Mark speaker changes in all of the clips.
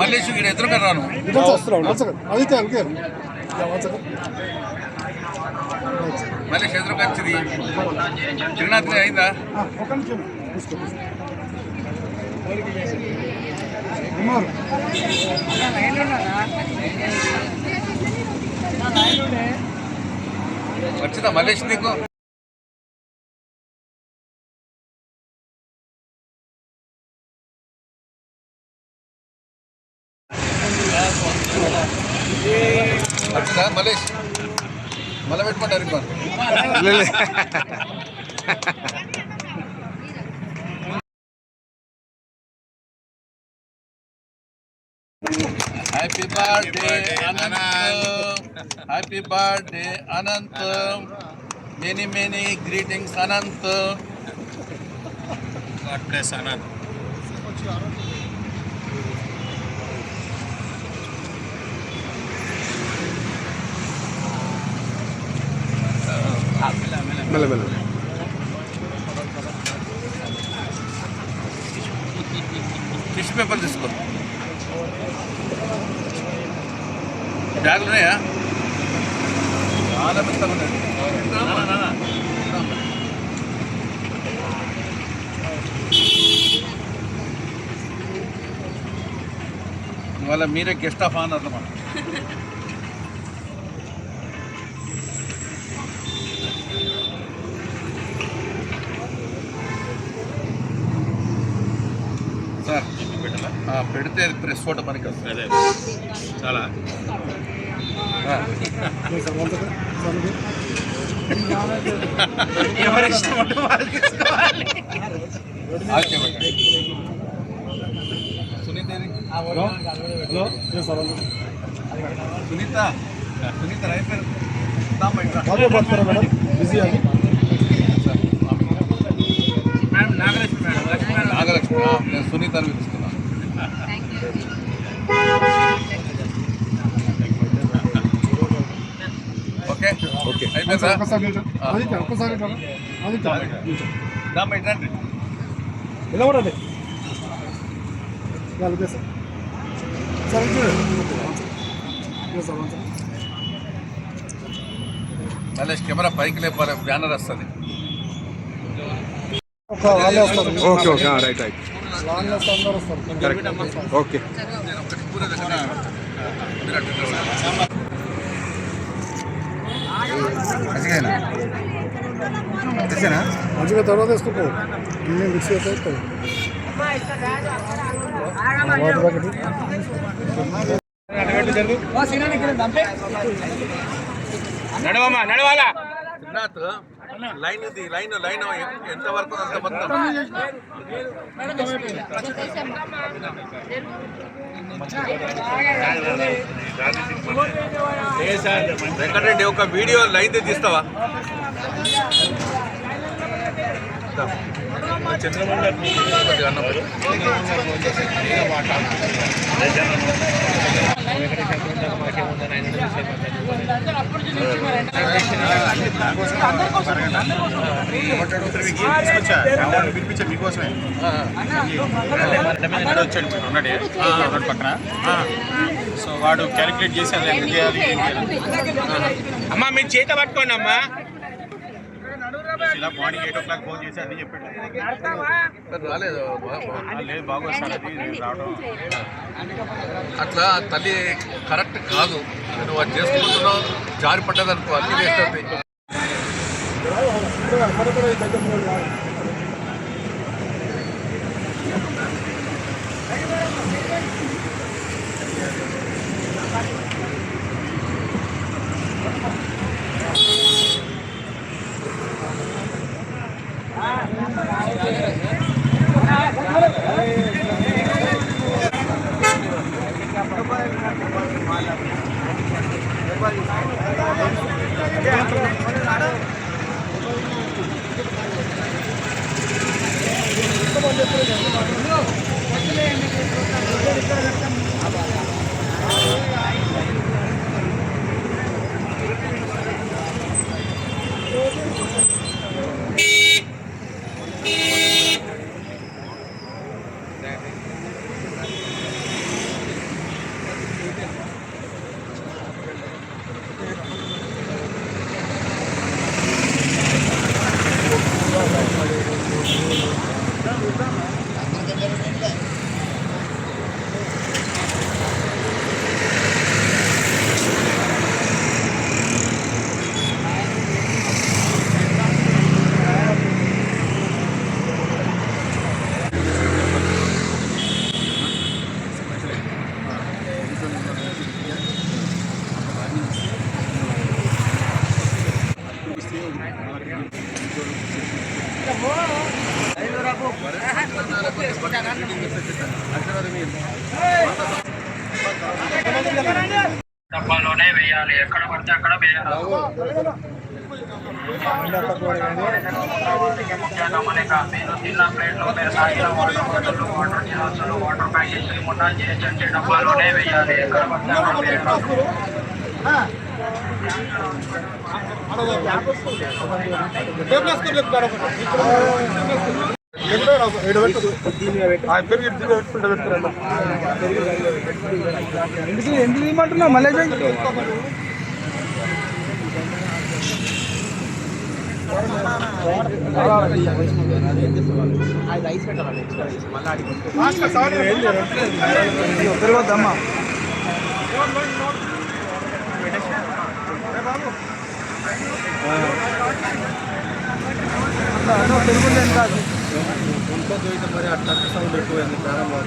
Speaker 1: మల్లేష్ ఇక్కడ ఎదురుగా రాను మల్లేష్ ఎదురుగా వచ్చింది త్రినాథ్ అయిందా వచ్చిందా మల్లేష్ నీకు వచ్చిందా మల్లేష్ మళ్ళీ పెట్టుకుంటారు ఇంకో happy birthday Anant happy birthday Anant many many greetings Anant God bless Anant tissue paper తీసుకో బ్యాగులు ఉన్నాయా చాలా పెద్దగా ఉన్నాయి ఇవాళ మీరే గెస్ట్ ఆఫ్ ఆనర్ అన్నమాట సార్ పెడితే అది ప్రెస్ ఫోటో మనకి వస్తుంది చాలా సునీత సునీత అయిపోయారు నాగలక్ష్మి నేను సునీత అని పిలుస్తున్నా ఓకే ఓకే అయిపోయిందా
Speaker 2: ఎలా ఉండదు
Speaker 1: మళ్ళీ కెమెరా పైకి లేపాలి బ్యానర్ వస్తుంది
Speaker 2: okay okay right right okay మంచిగా తర్వాత వేసుకుంటావు మిక్స్ అవుతాయి
Speaker 1: నడవమ్మా నడవాలా శ్రీనాథ్ లైన్ ఇది లైన్ ఎంత వరకు అంత మొత్తం వెంకటరెడ్డి ఒక వీడియో లైన్ తీస్తావా
Speaker 3: వినిపించే మీకోసమే వచ్చాడు ఉన్నాడే పక్కన సో వాడు క్యాలిక్యులేట్ చేసి అది ఎంత చేయాలి అమ్మా మీరు చేత పట్టుకోండి అమ్మా ఇలా మార్నింగ్ 8 o'clock ఫోన్ చేసి అన్నీ చెప్పాడు
Speaker 1: రాలేదు
Speaker 3: లేదు బాగోదు సార్ అది రావడం
Speaker 1: అట్లా తల్లి కరెక్ట్ కాదు నువ్వు అది చేసుకుంటున్నావు జారి పడ్డదనుకో అన్ని వేస్ట్ అవుతాయి
Speaker 4: వేయాలి, ఎక్కడ పడితే అక్కడ వేయాలి. గమనిక, మీరు తిన్న ప్లేట్లు, మీరు తాగిన వాటర్ బాటిల్, వాటర్ గ్లాసులు, వాటర్ ప్యాకెట్లు మున్నా చేసే డబ్బాలోనే వేయాలి, ఎక్కడ పడితే అక్కడ వేయాలి.
Speaker 2: ఎందుకు ఇమ్మంటున్నావు మళ్ళీ వద్దమ్మా తెలుగు కాదు మరి అట్లా సౌండ్ ఎక్కువైంది ప్రారంభం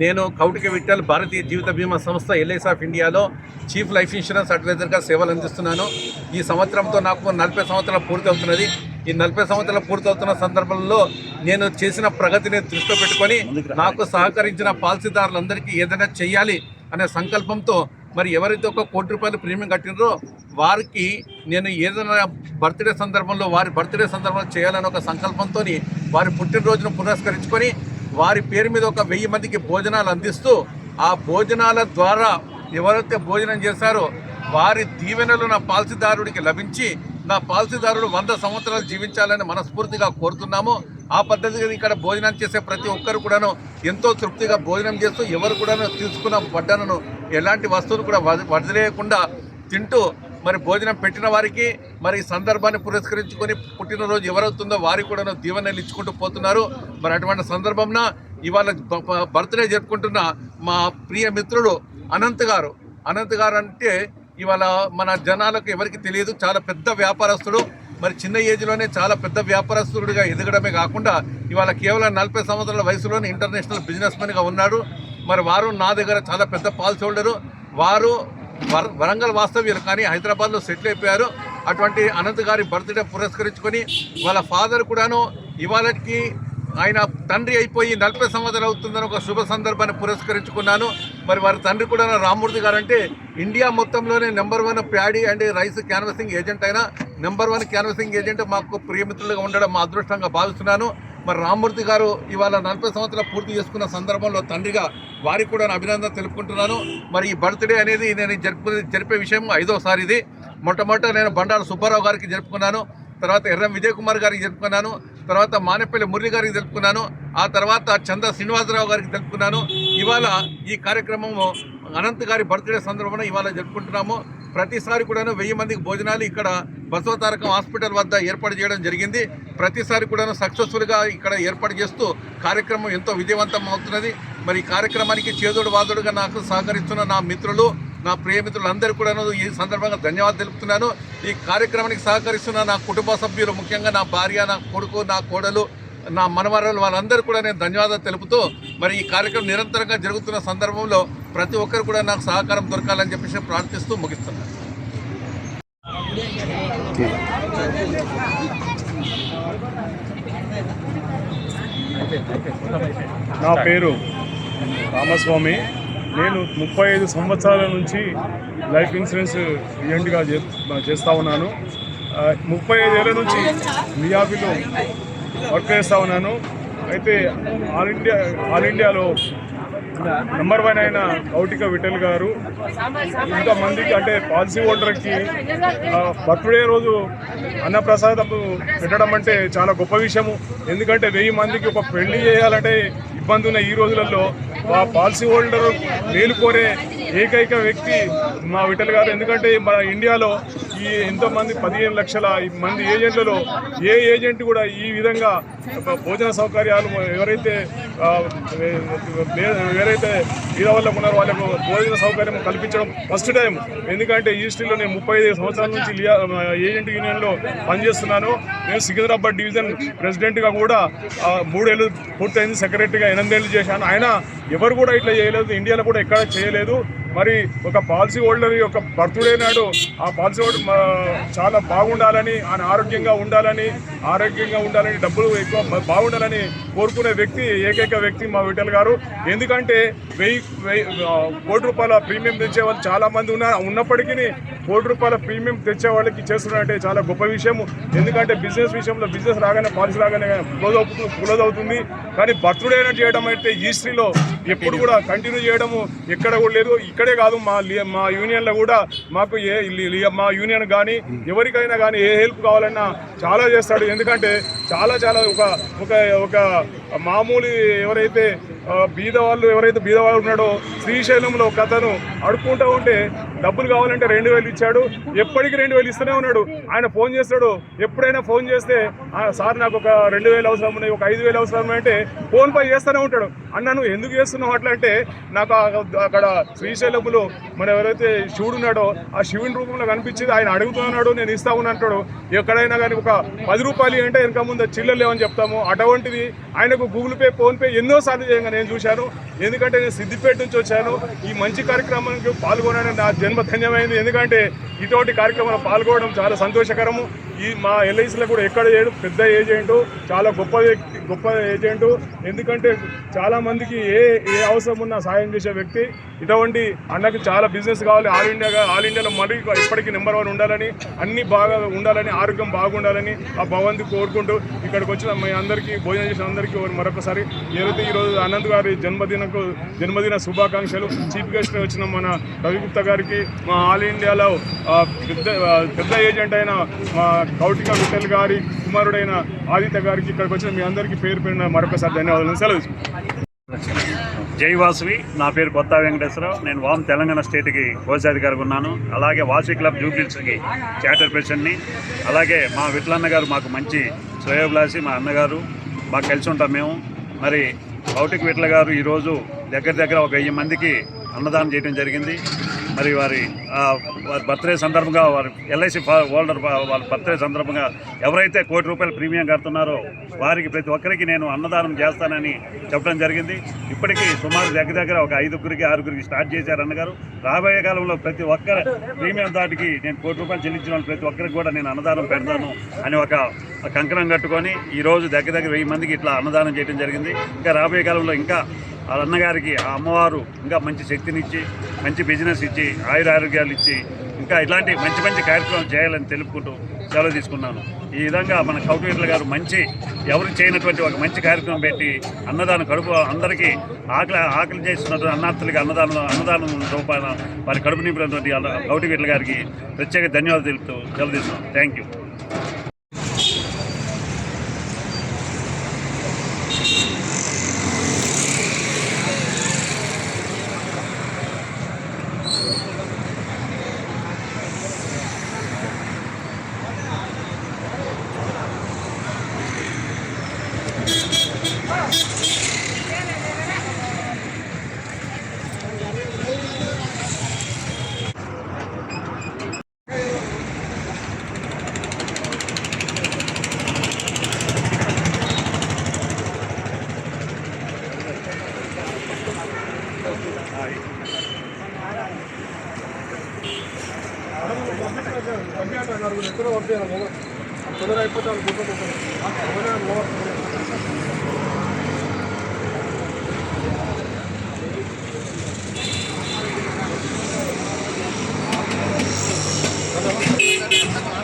Speaker 1: నేను కౌటిక విఠల్ భారతీయ జీవిత బీమా సంస్థ ఎల్ఐసి ఆఫ్ ఇండియాలో చీఫ్ లైఫ్ ఇన్సూరెన్స్ అడ్వైజర్గా సేవలు అందిస్తున్నాను. ఈ సంవత్సరంతో నాకు 40 సంవత్సరాలు పూర్తవుతున్నది. ఈ 40 సంవత్సరాలు పూర్తవుతున్న సందర్భంలో నేను చేసిన ప్రగతిని దృష్టిలో పెట్టుకొని నాకు సహకరించిన పాలసీదారులందరికీ ఏదైనా చేయాలి అనే సంకల్పంతో మరి ఎవరైతే ఒక ₹1,00,00,000 ప్రీమియం కట్టినరో వారికి నేను ఏదైనా బర్త్డే సందర్భంలో వారి బర్త్డే సందర్భంలో చేయాలని ఒక సంకల్పంతో వారి పుట్టినరోజును పురస్కరించుకొని వారి పేరు మీద ఒక 1000 మందికి భోజనాలు అందిస్తూ ఆ భోజనాల ద్వారా ఎవరైతే భోజనం చేశారో వారి దీవెనలు నా పాలసీదారుడికి లభించి నా పాలసీదారుడు 100 సంవత్సరాలు జీవించాలని మనస్ఫూర్తిగా కోరుతున్నాము. ఆ పద్ధతిగా ఇక్కడ భోజనం చేసే ప్రతి ఒక్కరు కూడాను ఎంతో తృప్తిగా భోజనం చేస్తూ ఎవరు కూడాను తీసుకున్న బట్టలను ఎలాంటి వస్తువులు కూడా వదిలేయకుండా తింటూ మరి భోజనం పెట్టిన వారికి మరి ఈ సందర్భాన్ని పురస్కరించుకొని పుట్టినరోజు ఎవరవుతుందో వారికి కూడా దీవెనలు ఇచ్చుకుంటూ పోతున్నారు. మరి అటువంటి సందర్భంన ఇవాళ బర్త్డే జరుపుకుంటున్న మా ప్రియ మిత్రుడు అనంత్ గారు అంటే ఇవాళ మన జనాలకు ఎవరికి తెలియదు, చాలా పెద్ద వ్యాపారస్తుడు. మరి చిన్న ఏజ్లోనే చాలా పెద్ద వ్యాపారస్తుడిగా ఎదగడమే కాకుండా ఇవాళ కేవలం 40 సంవత్సరాల వయసులోనే ఇంటర్నేషనల్ బిజినెస్ మ్యాన్గా ఉన్నాడు. మరి వారు నా దగ్గర చాలా పెద్ద పాలసీ హోల్డరు. వారు వరంగల్ వాస్తవ్యులు కానీ హైదరాబాద్లో సెటిల్ అయిపోయారు. అటువంటి అనంత్ గారి బర్త్డే పురస్కరించుకొని వాళ్ళ ఫాదర్ కూడాను ఇవాళకి ఆయన తండ్రి అయిపోయి 40 సంవత్సరాలు అవుతుందని ఒక శుభ సందర్భాన్ని పురస్కరించుకున్నాను. మరి వారి తండ్రి కూడా రామ్మూర్తి గారు అంటే ఇండియా మొత్తంలోనే #1 paddy and rice canvassing agent అయినా #1 క్యాన్వసింగ్ ఏజెంట్ మాకు ప్రియమిత్రులుగా ఉండడం మా అదృష్టంగా భావిస్తున్నాను. మరి రామ్మూర్తి గారు ఇవాళ 40 సంవత్సరాలు పూర్తి చేసుకున్న సందర్భంలో తండ్రిగా వారికి కూడా అభినందన తెలుపుకుంటున్నాను. మరి ఈ బర్త్డే అనేది నేను జరిపే విషయం 5వ సారి ఇది. మొట్టమొదట నేను బండారు సుబ్బారావు గారికి జరుపుకున్నాను, తర్వాత ఎర్రం విజయ్ కుమార్ గారికి జరుపుకున్నాను, తర్వాత మానేపల్లి మురళి గారికి తెలుపుకున్నాను, ఆ తర్వాత చంద్ర శ్రీనివాసరావు గారికి తెలుపుకున్నాను. ఇవాళ ఈ కార్యక్రమము అనంత్ గారి బర్త్డే సందర్భంగా ఇవాళ జరుపుకుంటున్నాము. ప్రతిసారి కూడాను 1000 మందికి భోజనాలు ఇక్కడ బసవతారకం హాస్పిటల్ వద్ద ఏర్పాటు చేయడం జరిగింది. ప్రతిసారి కూడాను సక్సెస్ఫుల్గా ఇక్కడ ఏర్పాటు చేస్తూ కార్యక్రమం ఎంతో విజయవంతం అవుతున్నది. మరి ఈ కార్యక్రమానికి చేదోడు వాదోడుగా నాకు సహకరిస్తున్న నా మిత్రులు, నా ప్రియమిత్రులందరూ కూడాను ఈ సందర్భంగా ధన్యవాదాలు తెలుపుతున్నాను. ఈ కార్యక్రమానికి సహకరిస్తున్న నా కుటుంబ సభ్యులు, ముఖ్యంగా నా భార్య, నా కొడుకు, నా కోడలు, నా మనవరాలు, వాళ్ళందరూ కూడా నేను ధన్యవాదాలు తెలుపుతూ మరి ఈ కార్యక్రమం నిరంతరంగా జరుగుతున్న సందర్భంలో ప్రతి ఒక్కరు కూడా నాకు సహకారం దొరకాలని చెప్పేసి ప్రార్థిస్తూ ముగిస్తున్నాను.
Speaker 5: నా పేరు రామస్వామి. నేను 35 సంవత్సరాల నుంచి లైఫ్ ఇన్సూరెన్స్ ఏజెంట్గా చేస్తూ ఉన్నాను. 35 ఏళ్ళ నుంచి మియాబిలో వర్క్ చేస్తూ ఉన్నాను. అయితే ఆల్ ఇండియాలో #1 అయిన కౌటిక విఠల్ గారు ఇంతమందికి అంటే పాలసీ హోల్డర్కి బర్త్డే రోజు అన్నప్రసాదం పెట్టడం అంటే చాలా గొప్ప విషయము. ఎందుకంటే 1000 మందికి ఒక పెళ్లి చేయాలంటే ఇబ్బంది ఉన్న ఈ రోజులలో ఆ పాలసీ హోల్డర్ మేలు కోరే ఏకైక వ్యక్తి మా విఠల్ గారు. ఎందుకంటే మన ఇండియాలో ఈ ఎంతోమంది 15 లక్షల మంది ఏజెంట్లలో ఏ ఏజెంట్ కూడా ఈ విధంగా భోజన సౌకర్యాలు ఎవరైతే వీర వల్ల ఉన్నారో వాళ్ళకు భోజన సౌకర్యం కల్పించడం ఫస్ట్ టైం. ఎందుకంటే ఈ హిస్టరీలో నేను 35 సంవత్సరాల నుంచి ఏజెంట్ యూనియన్లో పనిచేస్తున్నాను. నేను సికింద్రాబాద్ డివిజన్ ప్రెసిడెంట్గా కూడా 3 ఏళ్ళు పూర్తయింది. సెక్రటరీగా 8 ఏళ్ళు చేశాను. ఆయన ఎవరు కూడా ఇట్లా చేయలేదు, ఇండియాలో కూడా ఎక్కడ చేయలేదు. మరి ఒక పాలసీ హోల్డర్ యొక్క బర్త్డే నాడు ఆ పాలసీ హోల్డర్ చాలా బాగుండాలని, ఆయన ఆరోగ్యంగా ఉండాలని డబ్బులు ఎక్కువ బాగుండాలని కోరుకునే వ్యక్తి, ఏకైక వ్యక్తి మా విఠల్ గారు. ఎందుకంటే 1000 కోటి రూపాయల ప్రీమియం తెచ్చే వాళ్ళు చాలామంది ఉన్నప్పటికీ 1 కోటి రూపాయల ప్రీమియం తెచ్చే వాళ్ళకి చేస్తున్నారంటే చాలా గొప్ప విషయం. ఎందుకంటే బిజినెస్ విషయంలో బిజినెస్ రాగానే పాలసీ రాగానే క్లోజ్ అవుతుంది. కానీ బర్త్డే చేయడం అయితే హిస్టరీలో ఎప్పుడు కూడా కంటిన్యూ చేయడము ఎక్కడ కూడా లేదు. ఇక్కడే కాదు, మా యూనియన్లో కూడా మాకు మా యూనియన్ కానీ ఎవరికైనా కానీ ఏ హెల్ప్ కావాలన్నా చాలా చేస్తాడు. ఎందుకంటే చాలా ఒక మామూలు ఎవరైతే బీదవాళ్ళు ఉన్నాడో శ్రీశైలంలో ఒక అతను అడుక్కుంటూ ఉంటే డబ్బులు కావాలంటే 2000 ఇచ్చాడు. ఎప్పటికీ 2000 ఇస్తూనే ఉన్నాడు. ఆయన ఫోన్ చేస్తాడు, ఎప్పుడైనా ఫోన్ చేస్తే సార్ నాకు ఒక 2000 అవసరం ఉన్నాయి, ఒక 5000 అవసరం అంటే ఫోన్ పే చేస్తూనే ఉంటాడు. అన్న నువ్వు ఎందుకు చేస్తున్నావు అట్లా అంటే, నాకు అక్కడ శ్రీశైలంలో మన ఎవరైతే శివుడు ఉన్నాడో ఆ శివుని రూపంలో కనిపించింది, ఆయన అడుగుతున్నాడు, నేను ఇస్తా ఉన్నాడు. ఎక్కడైనా కానీ ఒక 10 రూపాయలు అంటే వెనక ముందు చిల్లర లేవని చెప్తాము. అటువంటిది ఆయనకు గూగుల్ పే, ఫోన్పే ఎన్నోసార్లు చేయంగా నేను చూశాను. ఎందుకంటే నేను సిద్దిపేట నుంచి వచ్చాను. ఈ మంచి కార్యక్రమానికి పాల్గొనడానికి నా జన్మ ధన్యమైంది. ఎందుకంటే ఇటువంటి కార్యక్రమంలో పాల్గొనడం చాలా సంతోషకరము. మా ఎల్ఐసిలో కూడా ఎక్కడ చేయడం పెద్ద ఏజెంటు, చాలా గొప్ప ఏజెంటు. ఎందుకంటే చాలామందికి ఏ అవసరం ఉన్నా సాయం చేసే వ్యక్తి. ఇటువంటి అన్నకి చాలా బిజినెస్ కావాలి, ఆల్ ఇండియాలో మరీ ఇప్పటికీ నెంబర్ 1 ఉండాలని, అన్నీ బాగా ఉండాలని, ఆరోగ్యం బాగుండాలని ఆ భగవంతుని కోరుకుంటూ ఇక్కడికి వచ్చిన మీ అందరికీ, భోజనం చేసిన అందరికీ మరొకసారి ఏదైతే ఈరోజు అనంత్ గారి జన్మదిన శుభాకాంక్షలు. చీఫ్ గెస్ట్ వచ్చిన మన రవిగుప్తా గారికి, మా ఆల్ ఇండియాలో పెద్ద ఏజెంట్ అయిన మా కౌటిక విఠల్ గారి కుమారుడైన ఆదిత్య గారికి, ఇక్కడికి వచ్చిన మీ అందరికీ పేరు పేరున మరొకసారి ధన్యవాదాలు. సెలవు.
Speaker 6: జై వాసవి. నా పేరు కొత్త వెంకటేశ్వరరావు. నేను వామ్ తెలంగాణ స్టేట్కి కోశాధికారిగా ఉన్నాను. అలాగే వాసవి క్లబ్ జూబ్లీస్కి చార్టర్ ప్రెసిడెంట్ని. అలాగే మా విఠలన్న గారు మాకు మంచి శ్రేయోభిలాషి, మా అన్నగారు, బాగా కలిసి ఉంటాం మేము. మరి కౌటిక విఠల గారు ఈరోజు దగ్గర ఒక 1000 మందికి అన్నదానం చేయడం జరిగింది. మరి వారి బర్త్డే సందర్భంగా, వారి ఎల్ఐసి హోల్డర్ వాళ్ళ బర్త్డే సందర్భంగా ఎవరైతే 1 కోటి రూపాయల ప్రీమియం కడుతున్నారో వారికి ప్రతి ఒక్కరికి నేను అన్నదానం చేస్తానని చెప్పడం జరిగింది. ఇప్పటికీ సుమారు దగ్గర ఒక 5గురికి 6గురికి స్టార్ట్ చేశారు అన్నగారు. రాబోయే కాలంలో ప్రతి ఒక్కరి ప్రీమియం దాటికి నేను 1 కోటి రూపాయలు చెల్లించిన వాళ్ళు ప్రతి ఒక్కరికి కూడా నేను అన్నదానం పెడతాను అని ఒక కంకణం కట్టుకొని ఈరోజు దగ్గర 1000 మందికి ఇట్లా అన్నదానం చేయడం జరిగింది. ఇంకా రాబోయే కాలంలో ఇంకా ఆ అన్నగారికి ఆ అమ్మవారు ఇంకా మంచి శక్తినిచ్చి, మంచి బిజినెస్ ఇచ్చి, ఆరోగ్యాలు ఇచ్చి, ఇంకా ఇలాంటి మంచి కార్యక్రమం చేయాలని తెలుపుకుంటూ సెలవు తీసుకున్నాను. ఈ విధంగా మన కౌటిక విఠల గారు ఎవరు చేయనటువంటి ఒక మంచి కార్యక్రమం పెట్టి అన్నదానం కడుపు అందరికీ ఆకలి చేస్తున్నటువంటి అన్నార్థులకి అన్నదానం రూపాయన వారి కడుపు నింపినటువంటి కౌటిక విఠల గారికి ప్రత్యేక ధన్యవాదాలు తెలుపుతూ సెలవు తీసుకున్నాను. Thank you.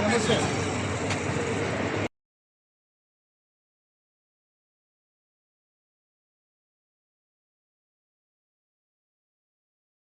Speaker 2: నమస్తే.